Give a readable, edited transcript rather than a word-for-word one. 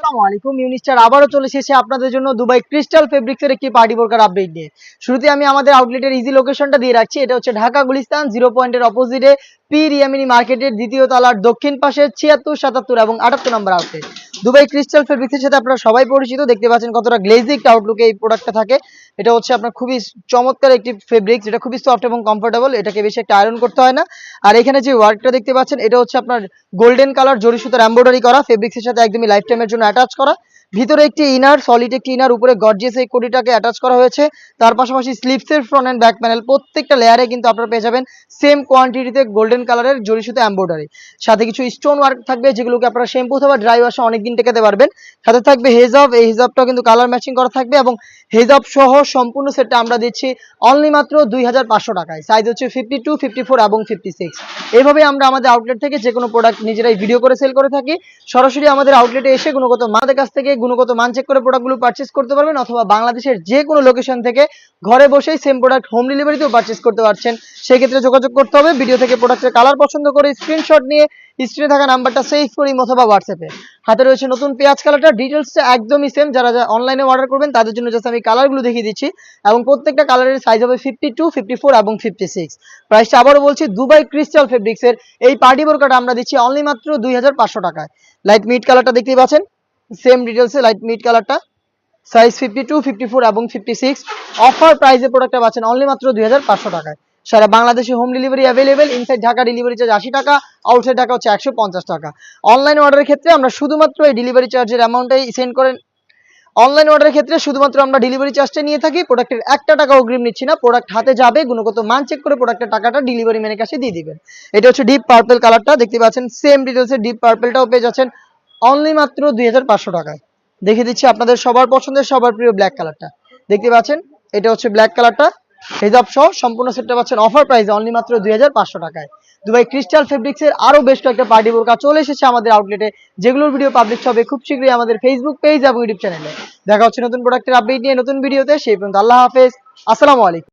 আসসালামু আলাইকুম ইউনিস্টার আবারও চলে এসেছে আপনাদের জন্য দুবাই ক্রিস্টাল ফেব্রিক্সের একটি পার্টি বোরকার আপডেট নিয়ে। শুরুতে আমি আমাদের আউটলেটের ইজি লোকেশনটা দিয়ে রাখছি। এটা হচ্ছে ঢাকা গুলিস্তান 0 পয়েন্টের অপোজিটে পীর ইয়ামিনী মার্কেটের দ্বিতীয় তলার দক্ষিণ পাশে 76, 77 এবং 78 নম্বর আউটলেট। দুবাই ক্রিস্টাল ফেব্রিক্সের সাথে আপনারা সবাই পরিচিত, দেখতে পাচ্ছেন কতটা গ্লেজিং আউটলুকে এই প্রোডাক্টটা থাকে। এটা হচ্ছে আপনার খুবই চমৎকার একটি ফেব্রিক্স, এটা খুবই সফট এবং কমফোর্টেবল, এটাকে বেশি একটা আয়রন করতে হয় না। আর এখানে যে ওয়ার্কটা দেখতে পাচ্ছেন এটা হচ্ছে আপনার গোল্ডেন কালার জরি সুতার এমব্রয়ডারি করা, ফেব্রিক্সের সাথে একদমই লাইফ টাইমের জন্য অ্যাটাচ করা। ভিতরে একটি ইনার সলিড একটি ইনার, উপরে গর্জিয়াস এই কোটিটাকে অ্যাটাচ করা হয়েছে। তার পাশাপাশি স্লিভসের ফ্রন্ট এন্ড ব্যাক প্যানেল প্রত্যেকটা লেয়ারে কিন্তু আপনারা পেয়ে যাবেন সেম কোয়ান্টিটিতে গোল্ডেন কালারের জরি সুতা এমব্রয়ডারি। সাথে কিছু স্টোন ওয়ার্ক থাকবে যেগুলোকে আপনারা শ্যাম্পু অথবা ড্রাই ওয়াশে অনেকদিন টেকাতে পারবেন। সাথে থাকবে হেজাব, এই হেজাবটাও কিন্তু কালার ম্যাচিং করা থাকবে এবং হেজাব সহ সম্পূর্ণ সেটটা আমরা দিচ্ছি অনলি মাত্র 2500 টাকায়। সাইজ হচ্ছে 52, 54 এবং 56। এইভাবে আমরা আমাদের আউটলেট থেকে যে কোনো প্রোডাক্ট নিজেরাই ভিডিও করে সেল করে থাকি। সরাসরি আমাদের আউটলেটে এসে গুণগত মানের কাছ থেকে গুণগত মান চেক করে প্রোডাক্টগুলো পারচেস করতে পারবেন, অথবা বাংলাদেশের যে কোনো লোকেশন থেকে ঘরে বসেই সেম প্রোডাক্ট হোম ডেলিভারিতেও পারচেস করতে পারছেন। সেই ক্ষেত্রে যোগাযোগ করতে হবে ভিডিও থেকে প্রোডাক্টের কালার পছন্দ করে স্ক্রিনশট নিয়ে স্ক্রিনে থাকা নাম্বারটা সেভ করি অথবা হোয়াটসঅ্যাপে। হাতে রয়েছে নতুন পেঁয়াজ কালারটা, ডিটেলসটা একদমই সেম। যারা অনলাইনে অর্ডার করবেন তাদের জন্য জাস্ট আমি কালারগুলো দেখিয়ে দিচ্ছি এবং প্রত্যেকটা কালারের সাইজ হবে 52, 54 এবং 56। প্রাইসটা আবারও বলছি, দুবাই ক্রিস্টাল ফেব্রিক্সের এই পার্টি বোরকাটা আমরা দিচ্ছি অনলি মাত্র 2500 টাকায়। লাইট মিড কালারটা দেখতেই পাচ্ছেন, সেম ডিটেলসে লাইট মিড কালারটা, সাইজ 52, 54 এবং 56। অফার প্রাইসে প্রোডাক্টটা পাচ্ছেন অনলি মাত্র 2500 টাকায়। সারা বাংলাদেশে home delivery available. Inside Dhaka delivery charge 80 টাকা, আউটসাইড ঢাকা হচ্ছে 150 টাকা। অনলাইন অর্ডারের ক্ষেত্রে আমরা শুধুমাত্র এই ডেলিভারি চার্জের অ্যামাউন্টটাই সেন্ড করেন। অনলাইন অর্ডারের ক্ষেত্রে শুধুমাত্র আমরা ডেলিভারি চার্জটা নিয়ে থাকি, প্রোডাক্টের 1 টাকা অগ্রিম নিচ্ছি না। প্রোডাক্ট হাতে যাবে, গুণগত মান চেক করে প্রোডাক্টের টাকাটা ডেলিভারি ম্যানের কাছে দিয়ে দিবেন। এটা হচ্ছে ডিপ পার্পল কালারটা, দেখতে পাচ্ছেন সেম ডিটেলসে ডিপ পার্পলটাও পেয়ে যাচ্ছেন অনলি মাত্র 2500 টাকায়। দেখিয়ে দিচ্ছি আপনাদের সবার পছন্দের সবার প্রিয় ব্ল্যাক কালারটা, দেখতে পাচ্ছেন এটা হচ্ছে ব্ল্যাক কালারটা। হেজাব সহ সম্পূর্ণ সেটটা পাচ্ছেন অফার প্রাইসে অনলি মাত্র 2500 টাকায়। দুবাই ক্রিস্টাল ফেব্রিক্সের আরো বেশ কয়েকটা পার্টি বোরকা চলে এসেছে আমাদের আউটলেটে, যেগুলোর ভিডিও পাবলিশ হবে খুব শীঘ্রই আমাদের ফেসবুক পেজ এবং ইউটিউব চ্যানেলে। দেখা হচ্ছে নতুন প্রোডাক্টের আপডেট নিয়ে নতুন ভিডিওতে। সেই পর্যন্ত আল্লাহ হাফেজ, আসসালামু আলাইকুম।